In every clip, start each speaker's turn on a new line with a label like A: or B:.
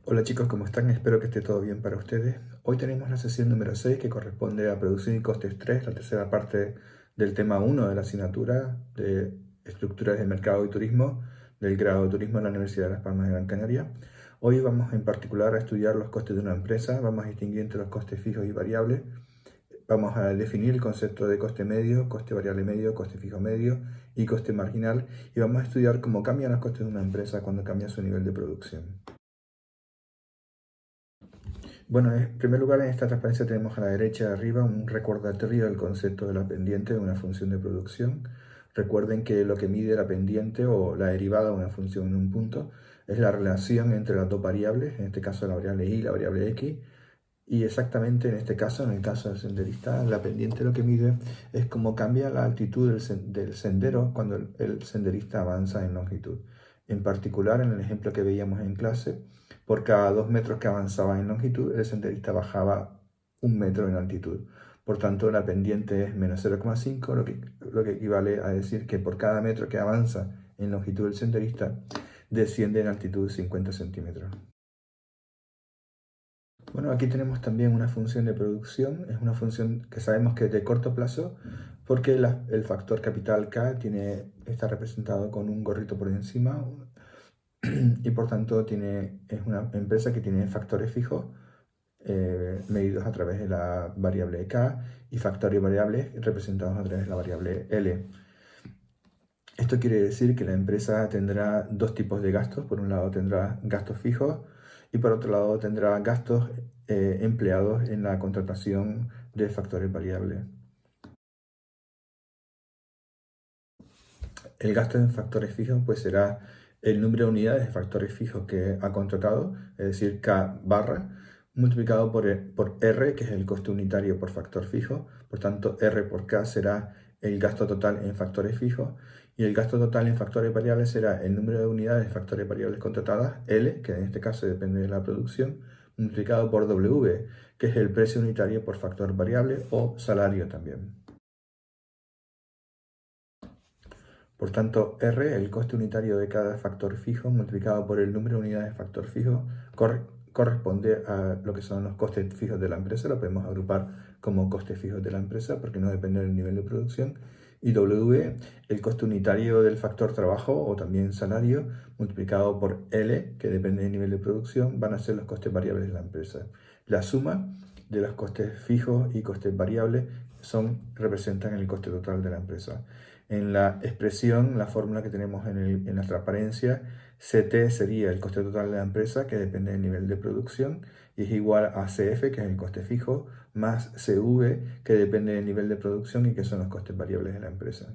A: Hola chicos, ¿cómo están? Espero que esté todo bien para ustedes. Hoy tenemos la sesión número 6 que corresponde a Producción y Costes 3, la tercera parte del tema 1 de la asignatura de Estructuras de Mercado y Turismo del grado de Turismo en la Universidad de Las Palmas de Gran Canaria. Hoy vamos en particular a estudiar los costes de una empresa, vamos a distinguir entre los costes fijos y variables, vamos a definir el concepto de coste medio, coste variable medio, coste fijo medio y coste marginal y vamos a estudiar cómo cambian los costes de una empresa cuando cambia su nivel de producción. Bueno, en primer lugar, en esta transparencia tenemos a la derecha de arriba un recordatorio del concepto de la pendiente de una función de producción. Recuerden que lo que mide la pendiente o la derivada de una función en un punto es la relación entre las dos variables, en este caso la variable y la variable x, y exactamente en este caso, en el caso del senderista, la pendiente lo que mide es cómo cambia la altitud del sendero cuando el senderista avanza en longitud. En particular, en el ejemplo que veíamos en clase, por cada 2 metros que avanzaba en longitud, el senderista bajaba 1 metro en altitud. Por tanto, la pendiente es menos 0,5, lo que equivale a decir que por cada metro que avanza en longitud el senderista, desciende en altitud 50 centímetros. Bueno, aquí tenemos también una función de producción, es una función que sabemos que es de corto plazo porque el factor capital K está representado con un gorrito por encima y por tanto es una empresa que tiene factores fijos medidos a través de la variable K y factores variables representados a través de la variable L. Esto quiere decir que la empresa tendrá dos tipos de gastos. Por un lado tendrá gastos fijos y por otro lado tendrá gastos empleados en la contratación de factores variables. El gasto en factores fijos pues será el número de unidades de factores fijos que ha contratado, es decir, K barra, multiplicado por R, que es el coste unitario por factor fijo. Por tanto, R por K será el gasto total en factores fijos y el gasto total en factores variables será el número de unidades de factores variables contratadas, L, que en este caso depende de la producción, multiplicado por W, que es el precio unitario por factor variable o salario también. Por tanto, R, el coste unitario de cada factor fijo, multiplicado por el número de unidades de factor fijo, corresponde a lo que son los costes fijos de la empresa. Lo podemos agrupar como costes fijos de la empresa porque no depende del nivel de producción. Y W, el coste unitario del factor trabajo o también salario, multiplicado por L, que depende del nivel de producción, van a ser los costes variables de la empresa. La suma de los costes fijos y costes variables representan el coste total de la empresa. En la expresión, la fórmula que tenemos en la transparencia, CT sería el coste total de la empresa, que depende del nivel de producción, y es igual a CF, que es el coste fijo, más CV, que depende del nivel de producción y que son los costes variables de la empresa.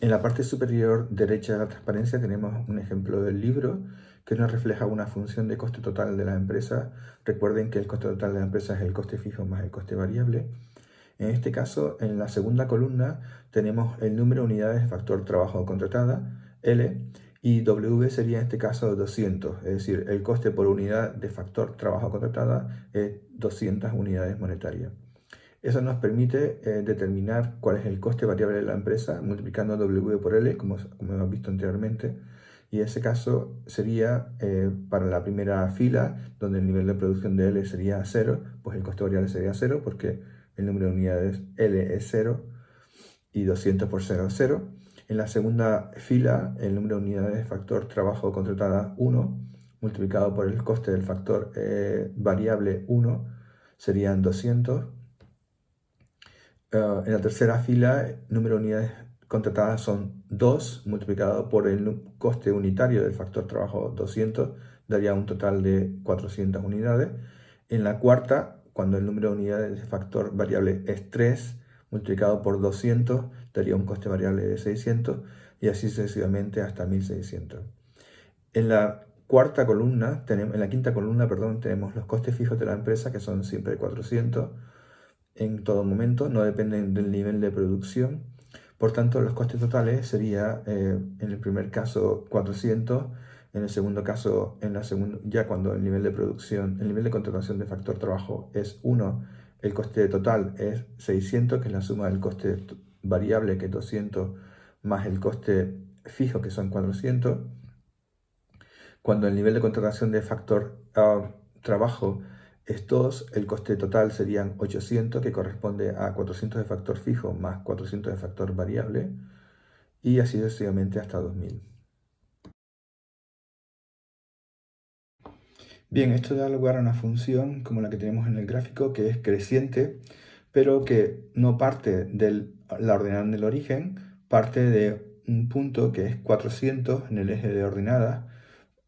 A: En la parte superior derecha de la transparencia tenemos un ejemplo del libro que nos refleja una función de coste total de la empresa. Recuerden que el coste total de la empresa es el coste fijo más el coste variable. En este caso, en la segunda columna tenemos el número de unidades de factor trabajo contratada, L, y W sería en este caso 200, es decir, el coste por unidad de factor trabajo contratada es 200 unidades monetarias. Eso nos permite determinar cuál es el coste variable de la empresa multiplicando W por L, como hemos visto anteriormente. Y en ese caso sería para la primera fila, donde el nivel de producción de L sería 0, pues el coste variable sería 0 porque el número de unidades L es 0 y 200 por 0 es 0. En la segunda fila, el número de unidades de factor trabajo contratada 1 multiplicado por el coste del factor variable 1 serían 200. En la tercera fila, el número de unidades contratadas son 2 multiplicado por el coste unitario del factor trabajo 200, daría un total de 400 unidades. En la cuarta, cuando el número de unidades de factor variable es 3 multiplicado por 200, daría un coste variable de 600 y así sucesivamente hasta 1600. En la quinta columna, perdón, tenemos los costes fijos de la empresa que son siempre 400 en todo momento, no dependen del nivel de producción. Por tanto, los costes totales sería en el primer caso 400, en el segundo caso, ya cuando el nivel de producción, el nivel de contratación de factor trabajo es 1, el coste total es 600, que es la suma del coste variable, que es 200, más el coste fijo, que son 400. Cuando el nivel de contratación de factor trabajo es 2, el coste total serían 800, que corresponde a 400 de factor fijo más 400 de factor variable, y así sucesivamente hasta 2000. Bien, esto da lugar a una función como la que tenemos en el gráfico, que es creciente, pero que no parte de la ordenada del origen, parte de un punto que es 400 en el eje de ordenadas,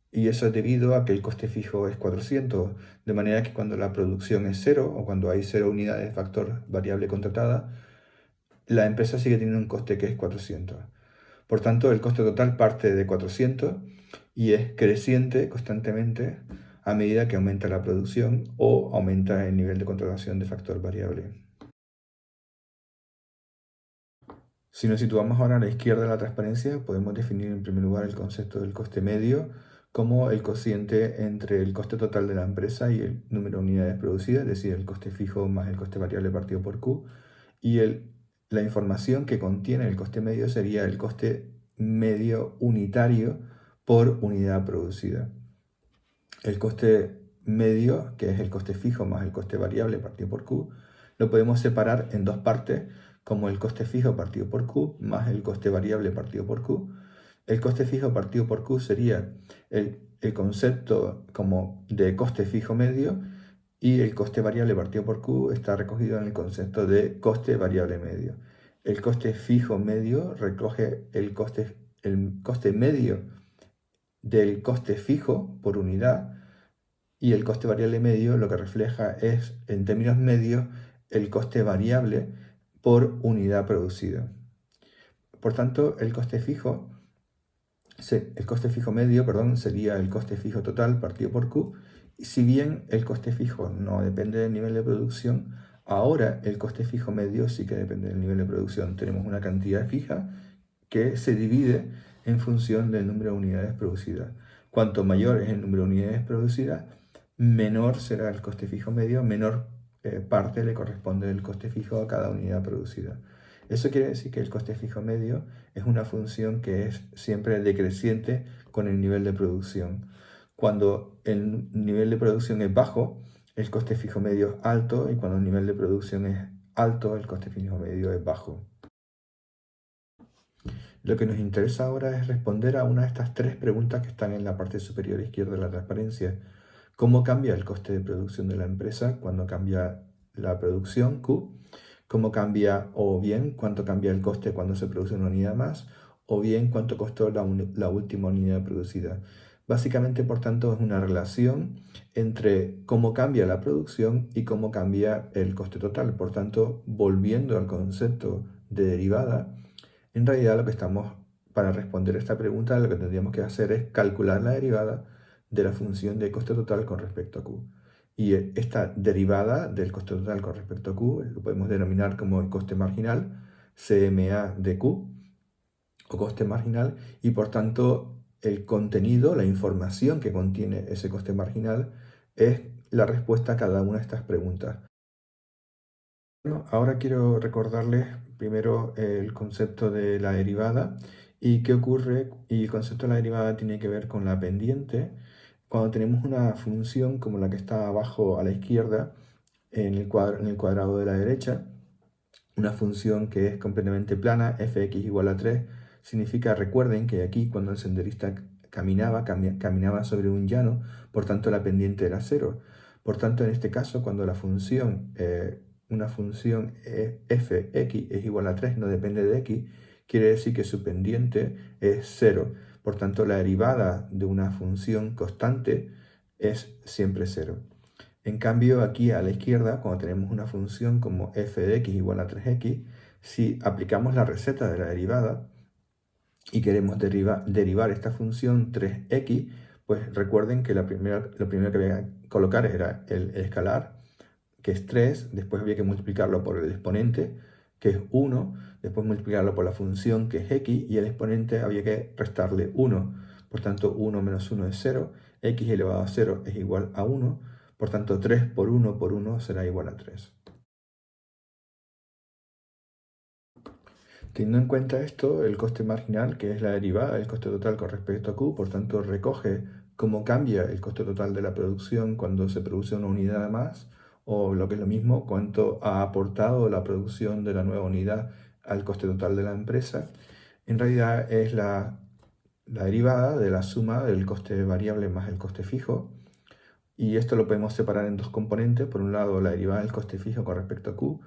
A: y eso es debido a que el coste fijo es 400, de manera que cuando la producción es 0 o cuando hay 0 unidades de factor variable contratada, la empresa sigue teniendo un coste que es 400. Por tanto, el coste total parte de 400 y es creciente constantemente a medida que aumenta la producción o aumenta el nivel de contratación de factor variable. Si nos situamos ahora a la izquierda de la transparencia, podemos definir en primer lugar el concepto del coste medio como el cociente entre el coste total de la empresa y el número de unidades producidas, es decir, el coste fijo más el coste variable partido por Q, y la información que contiene el coste medio sería el coste medio unitario por unidad producida. El coste medio, que es el coste fijo más el coste variable partido por Q, lo podemos separar en dos partes, como el coste fijo partido por Q más el coste variable partido por Q. El coste fijo partido por Q sería el concepto como de coste fijo medio, y el coste variable partido por Q está recogido en el concepto de coste variable medio. El coste fijo medio recoge el coste medio del coste fijo por unidad, y el coste variable medio lo que refleja es, en términos medios, el coste variable por unidad producida. Por tanto, el coste fijo medio, sería el coste fijo total partido por Q. Y si bien el coste fijo no depende del nivel de producción, ahora el coste fijo medio sí que depende del nivel de producción. Tenemos una cantidad fija que se divide en función del número de unidades producidas. Cuanto mayor es el número de unidades producidas, menor será el coste fijo medio, menor parte le corresponde del coste fijo a cada unidad producida. Eso quiere decir que el coste fijo medio es una función que es siempre decreciente con el nivel de producción. Cuando el nivel de producción es bajo, el coste fijo medio es alto, y cuando el nivel de producción es alto, el coste fijo medio es bajo. Lo que nos interesa ahora es responder a una de estas tres preguntas que están en la parte superior izquierda de la transparencia. ¿Cómo cambia el coste de producción de la empresa cuando cambia la producción Q? ¿Cómo cambia, o bien cuánto cambia el coste cuando se produce una unidad más, o bien cuánto costó la última unidad producida? Básicamente, por tanto, es una relación entre cómo cambia la producción y cómo cambia el coste total. Por tanto, volviendo al concepto de derivada, en realidad para responder esta pregunta, lo que tendríamos que hacer es calcular la derivada de la función de coste total con respecto a Q. Y esta derivada del coste total con respecto a Q lo podemos denominar como el coste marginal, CMA de Q, o coste marginal, y por tanto el contenido, la información que contiene ese coste marginal, es la respuesta a cada una de estas preguntas. Bueno, ahora quiero recordarles primero el concepto de la derivada y qué ocurre, y el concepto de la derivada tiene que ver con la pendiente. Cuando tenemos una función como la que está abajo a la izquierda, en el cuadrado de la derecha, una función que es completamente plana, fx igual a 3, significa, recuerden que aquí cuando el senderista caminaba sobre un llano, por tanto la pendiente era 0. Por tanto, en este caso, cuando una función fx es igual a 3, no depende de x, quiere decir que su pendiente es 0. Por tanto, la derivada de una función constante es siempre 0. En cambio, aquí a la izquierda, cuando tenemos una función como f de x igual a 3x, si aplicamos la receta de la derivada y queremos derivar esta función 3x, pues recuerden que lo primero que había que colocar era el escalar, que es 3, después había que multiplicarlo por el exponente, que es 1, después multiplicarlo por la función, que es x, y el exponente había que restarle 1. Por tanto, 1 menos 1 es 0, x elevado a 0 es igual a 1, por tanto 3 por 1 será igual a 3. Teniendo en cuenta esto, el coste marginal, que es la derivada del coste total con respecto a Q, por tanto recoge cómo cambia el coste total de la producción cuando se produce una unidad más, o lo que es lo mismo, cuánto ha aportado la producción de la nueva unidad al coste total de la empresa. En realidad es la derivada de la suma del coste variable más el coste fijo. Y esto lo podemos separar en dos componentes. Por un lado, la derivada del coste fijo con respecto a Q,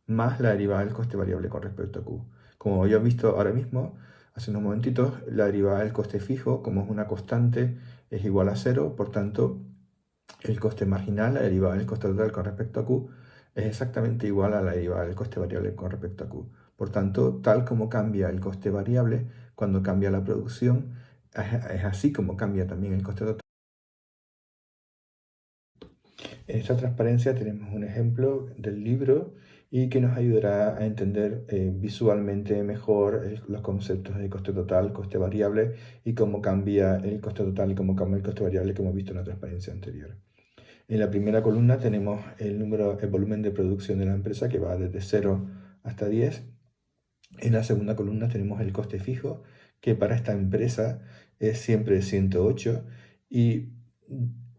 A: más la derivada del coste variable con respecto a Q. Como ya he visto ahora mismo, hace unos momentitos, la derivada del coste fijo, como es una constante, es igual a cero. Por tanto, el coste marginal, la derivada del coste total con respecto a Q, es exactamente igual a la derivada del coste variable con respecto a Q. Por tanto, tal como cambia el coste variable cuando cambia la producción, es así como cambia también el coste total. En esta transparencia tenemos un ejemplo del libro y que nos ayudará a entender visualmente mejor los conceptos de coste total, coste variable y cómo cambia el coste total y cómo cambia el coste variable que hemos visto en la transparencia anterior. En la primera columna tenemos el volumen de producción de la empresa que va desde 0 hasta 10. En la segunda columna tenemos el coste fijo, que para esta empresa es siempre 108 y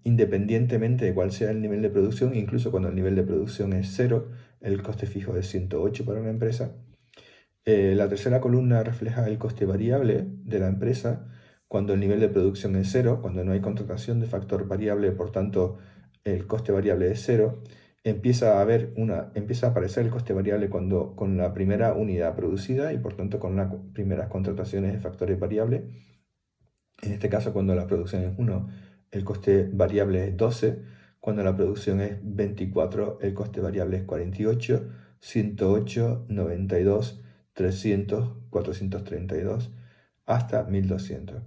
A: independientemente de cuál sea el nivel de producción, incluso cuando el nivel de producción es 0, el coste fijo es 108 para una empresa. La tercera columna refleja el coste variable de la empresa cuando el nivel de producción es 0, cuando no hay contratación de factor variable, por tanto el coste variable es 0. Empieza a aparecer el coste variable con la primera unidad producida y por tanto con las primeras contrataciones de factores variables. En este caso, cuando la producción es 1, el coste variable es 12. Cuando la producción es 24, el coste variable es 48, 108, 92, 300, 432, hasta 1200.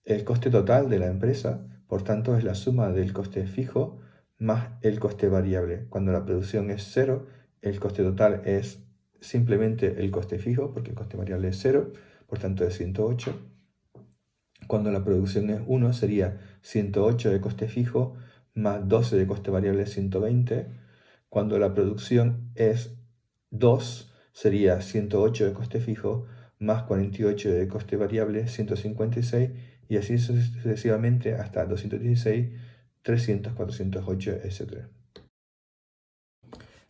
A: El coste total de la empresa, por tanto, es la suma del coste fijo más el coste variable. Cuando la producción es 0, el coste total es simplemente el coste fijo, porque el coste variable es 0, por tanto es 108. Cuando la producción es 1, sería 108 de coste fijo más 12 de coste variable, 120. Cuando la producción es 2, sería 108 de coste fijo más 48 de coste variable, 156, y así sucesivamente hasta 216, 300, 408, etc.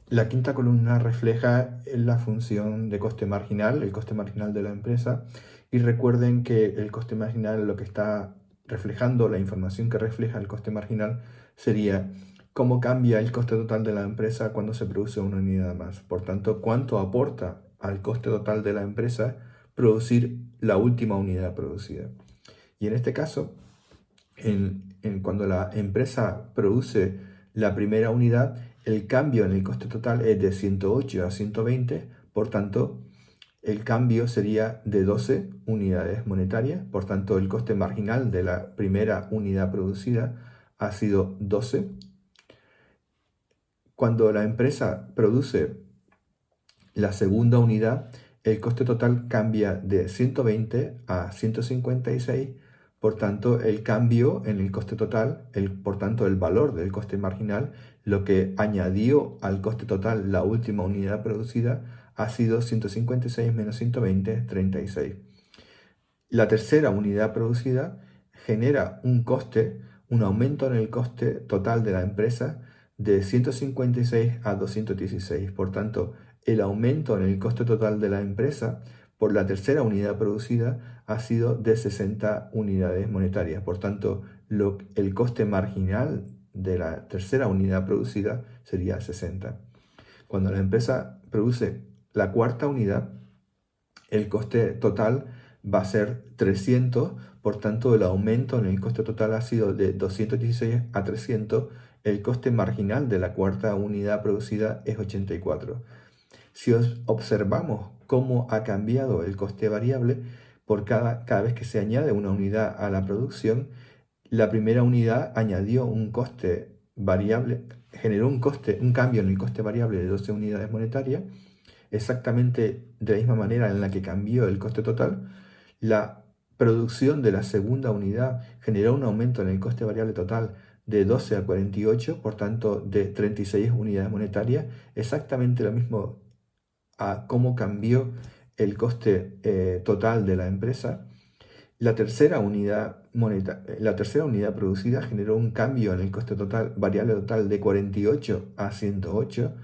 A: La quinta columna refleja la función de coste marginal, el coste marginal de la empresa, y recuerden que el coste marginal, lo que está reflejando, la información que refleja el coste marginal, sería cómo cambia el coste total de la empresa cuando se produce una unidad más. Por tanto, cuánto aporta al coste total de la empresa producir la última unidad producida. Y en este caso, cuando la empresa produce la primera unidad, el cambio en el coste total es de 108 a 120, por tanto, el cambio sería de 12 unidades monetarias, por tanto, el coste marginal de la primera unidad producida ha sido 12. Cuando la empresa produce la segunda unidad, el coste total cambia de 120 a 156, por tanto, el cambio en el coste total, por tanto, el valor del coste marginal, lo que añadió al coste total la última unidad producida, ha sido 156 menos 120, 36. La tercera unidad producida genera un aumento en el coste total de la empresa de 156 a 216. Por tanto, el aumento en el coste total de la empresa por la tercera unidad producida ha sido de 60 unidades monetarias. Por tanto, el coste marginal de la tercera unidad producida sería 60. Cuando la empresa produce la cuarta unidad, el coste total va a ser 300, por tanto el aumento en el coste total ha sido de 216 a 300, el coste marginal de la cuarta unidad producida es 84. Si observamos cómo ha cambiado el coste variable por cada vez que se añade una unidad a la producción, la primera unidad añadió un coste variable, generó un cambio en el coste variable de 12 unidades monetarias, exactamente de la misma manera en la que cambió el coste total. La producción de la segunda unidad generó un aumento en el coste variable total de 12 a 48, por tanto de 36 unidades monetarias, exactamente lo mismo a cómo cambió el coste total de la empresa, la tercera unidad producida generó un cambio en el coste total, variable total de 48 a 108,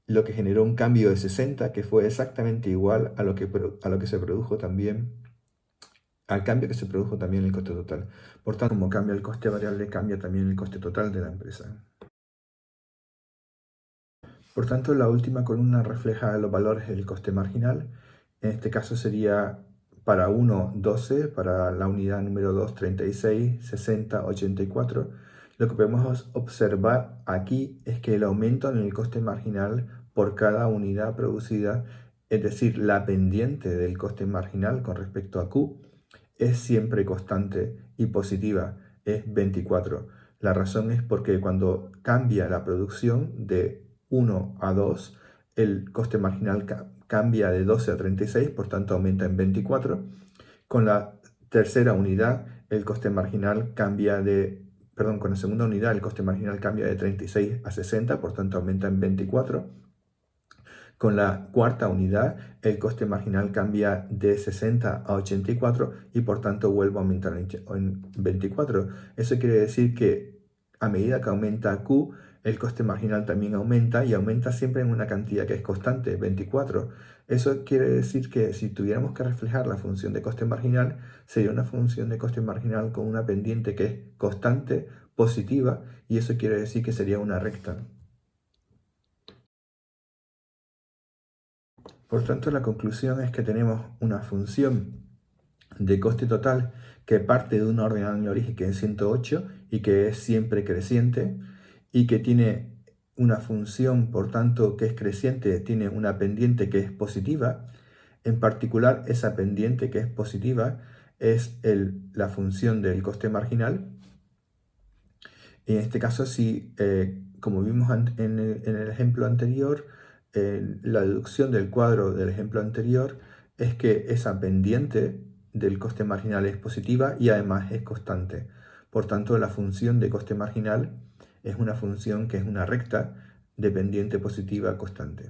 A: lo que generó un cambio de 60, que fue exactamente igual a lo que se produjo también, al cambio que se produjo también en el coste total. Por tanto, como cambia el coste variable, cambia también el coste total de la empresa. Por tanto, la última columna refleja los valores del coste marginal. En este caso sería para 1, 12, para la unidad número 2, 36, 60, 84. Lo que podemos observar aquí es que el aumento en el coste marginal por cada unidad producida, es decir, la pendiente del coste marginal con respecto a Q, es siempre constante y positiva, es 24. La razón es porque cuando cambia la producción de 1 a 2, el coste marginal cambia de 12 a 36, por tanto aumenta en 24. Con la tercera unidad, el coste marginal cambia con la segunda unidad, el coste marginal cambia de 36 a 60, por tanto aumenta en 24. Con la cuarta unidad, el coste marginal cambia de 60 a 84 y por tanto vuelve a aumentar en 24. Eso quiere decir que a medida que aumenta Q, el coste marginal también aumenta y aumenta siempre en una cantidad que es constante, 24. Eso quiere decir que si tuviéramos que reflejar la función de coste marginal, sería una función de coste marginal con una pendiente que es constante, positiva, y eso quiere decir que sería una recta. Por tanto, la conclusión es que tenemos una función de coste total que parte de un ordenador en origen que es 108 y que es siempre creciente y que tiene una función, por tanto, que es creciente, tiene una pendiente que es positiva. En particular, esa pendiente que es positiva es la función del coste marginal. En este caso, como vimos en el ejemplo anterior, la deducción del cuadro del ejemplo anterior es que esa pendiente del coste marginal es positiva y además es constante. Por tanto, la función de coste marginal es una función que es una recta de pendiente positiva constante.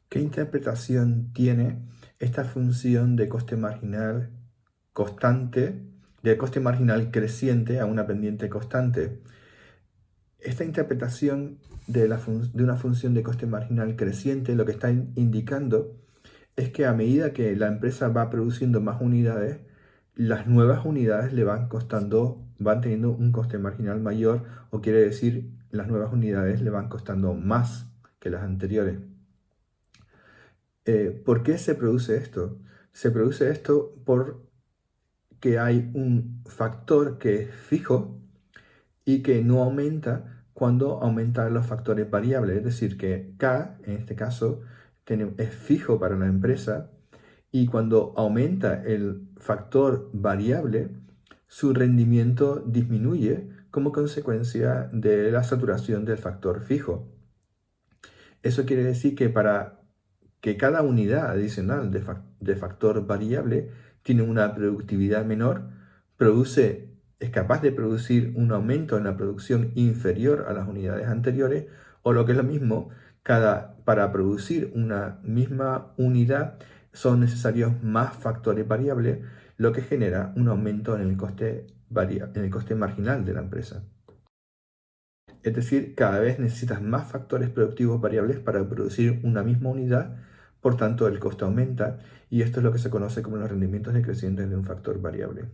A: ¿Qué interpretación tiene esta función de coste marginal constante, de coste marginal creciente a una pendiente constante? Esta interpretación de una función de coste marginal creciente lo que está indicando es que a medida que la empresa va produciendo más unidades, las nuevas unidades le van teniendo un coste marginal mayor, o quiere decir, las nuevas unidades le van costando más que las anteriores. ¿Por qué se produce esto? Se produce esto porque hay un factor que es fijo y que no aumenta cuando aumentan los factores variables. Es decir, que K, en este caso, es fijo para la empresa y cuando aumenta el factor variable, su rendimiento disminuye como consecuencia de la saturación del factor fijo. Eso quiere decir que para que cada unidad adicional de factor variable tiene una productividad menor, es capaz de producir un aumento en la producción inferior a las unidades anteriores, o lo que es lo mismo, para producir una misma unidad son necesarios más factores variables, lo que genera un aumento en el coste marginal de la empresa. Es decir, cada vez necesitas más factores productivos variables para producir una misma unidad, por tanto el costo aumenta, y esto es lo que se conoce como los rendimientos decrecientes de un factor variable.